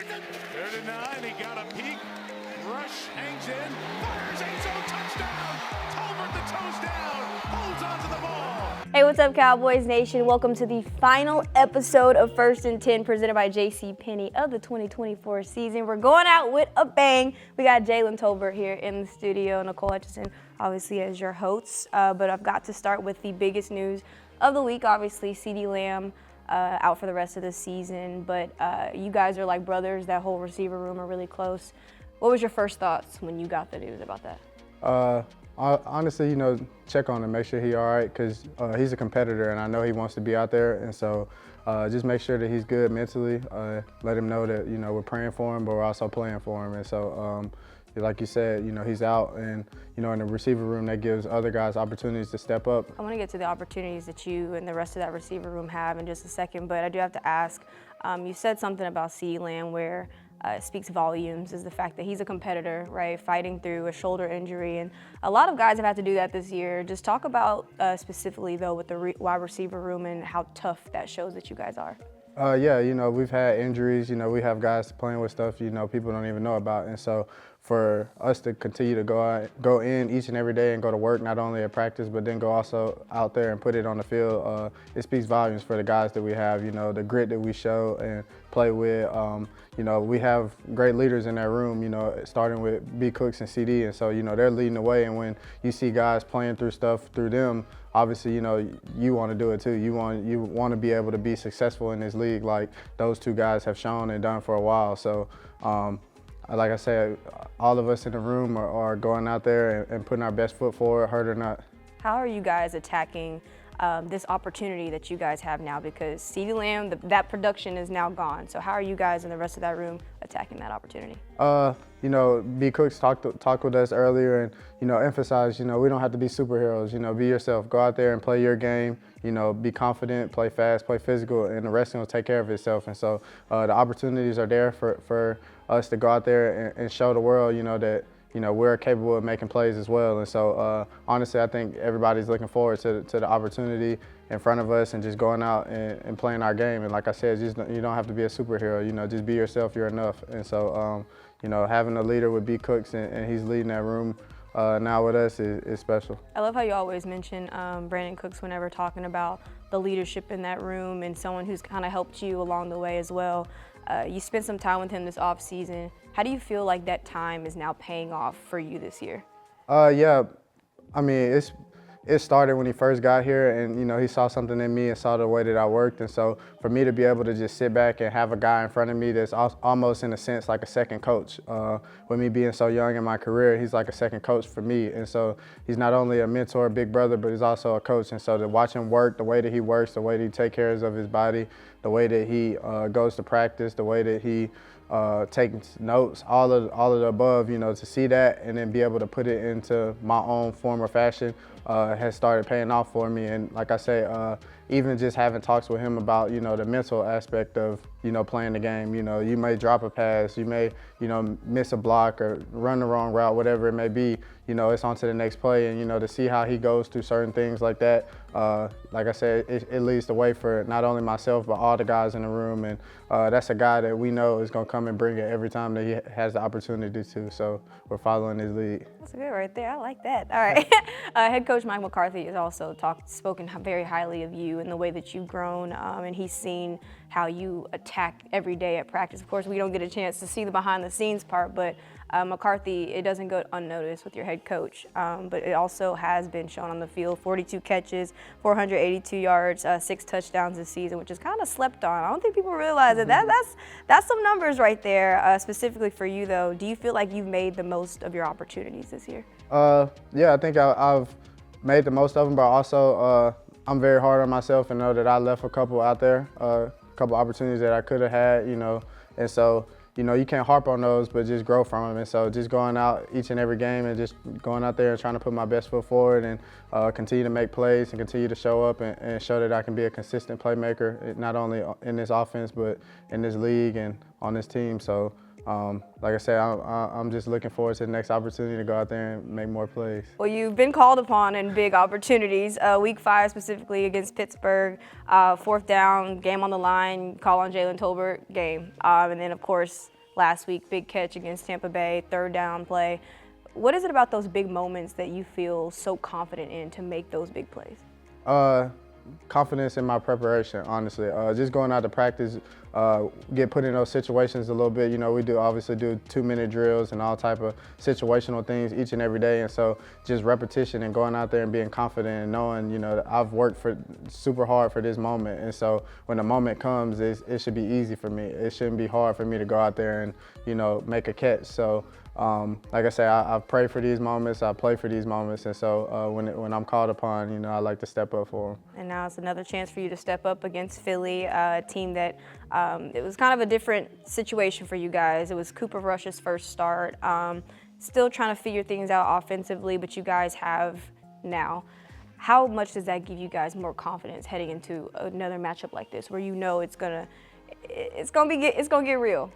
Third and 9, he got a peek. Rush hangs in, fires, end zone, touchdown. Tolbert the toes down, holds on to the ball. Hey, what's up, Cowboys Nation? Welcome to the final episode of First and 10 presented by JCPenney of the 2024 season. We're going out with a bang. We got Jalen Tolbert here in the studio, Nicole Hutchison, obviously, as your hosts. But I've got to start with the biggest news of the week, obviously, CeeDee Lamb out for the rest of the season. But you guys are like brothers. That whole receiver room are really close. What was your first thoughts when you got the news about that? Honestly, check on him, make sure he's all right, because he's a competitor, and I know he wants to be out there. And so just make sure that he's good mentally. Let him know that, we're praying for him, but we're also playing for him. And so, like you said, he's out, and, in the receiver room, that gives other guys opportunities to step up. I want to get to the opportunities that you and the rest of that receiver room have in just a second, but I do have to ask, you said something about CeeDee Lamb where it speaks volumes, is the fact that he's a competitor, right, fighting through a shoulder injury. And a lot of guys have had to do that this year. Just talk about specifically, though, with the wide receiver room and how tough that shows that you guys are. Yeah, we've had injuries. We have guys playing with stuff, people don't even know about. And so for us to continue to go in each and every day and go to work, not only at practice, but then go also out there and put it on the field, it speaks volumes for the guys that we have, the grit that we show and play with. We have great leaders in that room, starting with B. Cooks and CD. And so, they're leading the way. And when you see guys playing through stuff through them, obviously, you want to do it too. You want to be able to be successful in this league like those two guys have shown and done for a while. So, like I said, all of us in the room are going out there and putting our best foot forward, hurt or not. How are you guys attacking this opportunity that you guys have now? Because CeeDee Lamb, that production is now gone. So how are you guys and the rest of that room attacking that opportunity? B. Cooks talked with us earlier and, emphasized, we don't have to be superheroes. Be yourself. Go out there and play your game. Be confident, play fast, play physical, and the rest will take care of itself. And so the opportunities are there for us to go out there and show the world, that we're capable of making plays as well. And so, honestly, I think everybody's looking forward to the opportunity in front of us and just going out and playing our game. And like I said, you don't have to be a superhero. Just be yourself. You're enough. And so, having a leader with B. Cooks and he's leading that room now with us is special. I love how you always mention Brandon Cooks whenever talking about the leadership in that room and someone who's kind of helped you along the way as well. You spent some time with him this offseason. How do you feel like that time is now paying off for you this year? Yeah, I mean, it started when he first got here, and he saw something in me and saw the way that I worked. And so for me to be able to just sit back and have a guy in front of me that's almost in a sense like a second coach, with me being so young in my career, he's like a second coach for me. And so he's not only a mentor, a big brother, but he's also a coach. And so to watch him work, the way that he works, the way that he takes care of his body, the way that he goes to practice, the way that he takes notes, all of the above, to see that and then be able to put it into my own form or fashion has started paying off for me. And like I say, even just having talks with him about, the mental aspect of, playing the game. You may drop a pass, you may, miss a block or run the wrong route, whatever it may be, it's on to the next play. And, to see how he goes through certain things like that, like I said, it leads the way for not only myself, but all the guys in the room. And that's a guy that we know is going to come and bring it every time that he has the opportunity to. So we're following his lead. That's good right there. I like that. All right. Head coach Mike McCarthy has also spoken very highly of you and the way that you've grown, and he's seen how you attack every day at practice. Of course, we don't get a chance to see the behind-the-scenes part, but McCarthy, it doesn't go unnoticed with your head coach, but it also has been shown on the field. 42 catches, 482 yards, 6 touchdowns this season, which is kind of slept on. I don't think people realize that. That's some numbers right there. Specifically for you, though, do you feel like you've made the most of your opportunities this year? Yeah, I think I've made the most of them, but also I'm very hard on myself and know that I left a couple out there, a couple opportunities that I could have had, and so, you can't harp on those, but just grow from them. And so just going out each and every game and just going out there and trying to put my best foot forward and continue to make plays and continue to show up and show that I can be a consistent playmaker, not only in this offense, but in this league and on this team. So like I said, I'm just looking forward to the next opportunity to go out there and make more plays. Well, you've been called upon in big opportunities. Week 5 specifically against Pittsburgh, 4th down, game on the line, call on Jalen Tolbert, game. And then, of course, last week, big catch against Tampa Bay, third down play. What is it about those big moments that you feel so confident in to make those big plays? Confidence in my preparation, honestly. Just going out to practice, get put in those situations a little bit. You know, we obviously do 2-minute drills and all type of situational things each and every day. And so just repetition and going out there and being confident and knowing, you know, that I've worked super hard for this moment. And so when the moment comes, it should be easy for me. It shouldn't be hard for me to go out there and, you know, make a catch. So like I say, I pray for these moments, I play for these moments, and so when I'm called upon, you know, I like to step up for them. And now it's another chance for you to step up against Philly, a team that it was kind of a different situation for you guys. It was Cooper Rush's first start, still trying to figure things out offensively, but you guys have now. How much does that give you guys more confidence heading into another matchup like this, where you know it's gonna get real?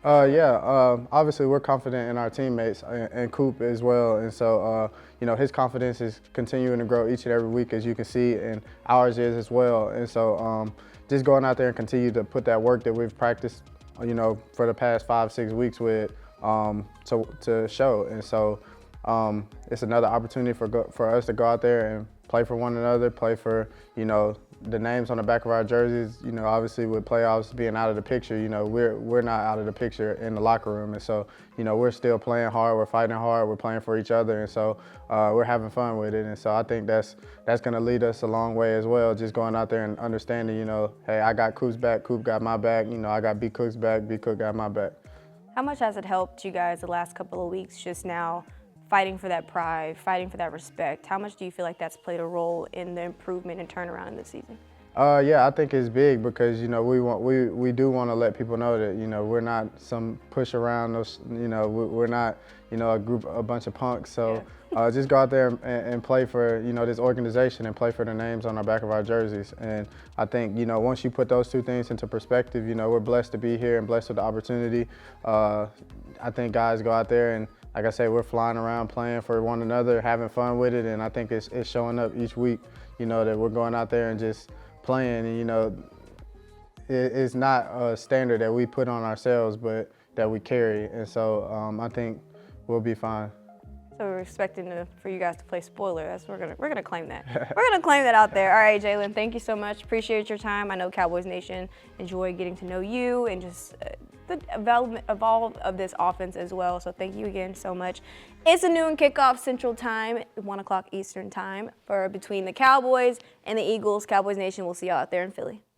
Obviously we're confident in our teammates and Coop as well, and so you know, his confidence is continuing to grow each and every week, as you can see, and ours is as well. And so just going out there and continue to put that work that we've practiced, you know, for the past 5-6 weeks with to show. And so it's another opportunity for us to go out there and play for one another, play for, you know, the names on the back of our jerseys. You know, obviously with playoffs being out of the picture, you know, we're not out of the picture in the locker room. And so, you know, we're still playing hard, we're fighting hard, we're playing for each other. And so we're having fun with it. And so I think that's going to lead us a long way as well, just going out there and understanding, you know, hey, I got Coop's back, Coop got my back, you know, I got B Cook's back, B Cook got my back. How much has it helped you guys the last couple of weeks just now fighting for that pride, fighting for that respect? How much do you feel like that's played a role in the improvement and turnaround in this season? Yeah, I think it's big because, you know, we do want to let people know that, you know, we're not some push around those, you know, we're not, you know, a bunch of punks. So just go out there and play for, you know, this organization and play for the names on the back of our jerseys. And I think, you know, once you put those two things into perspective, you know, we're blessed to be here and blessed with the opportunity. I think guys go out there and, like I say, we're flying around playing for one another, having fun with it. And I think it's showing up each week, you know, that we're going out there and just playing. And, you know, it's not a standard that we put on ourselves, but that we carry. And so I think we'll be fine. So we're expecting for you guys to play spoiler. We're gonna claim that. We're gonna claim that out there. All right, Jalen, thank you so much. Appreciate your time. I know Cowboys Nation enjoy getting to know you and just the development of all of this offense as well. So thank you again so much. It's a noon kickoff Central Time, 1 o'clock Eastern Time for between the Cowboys and the Eagles. Cowboys Nation, we'll see y'all out there in Philly.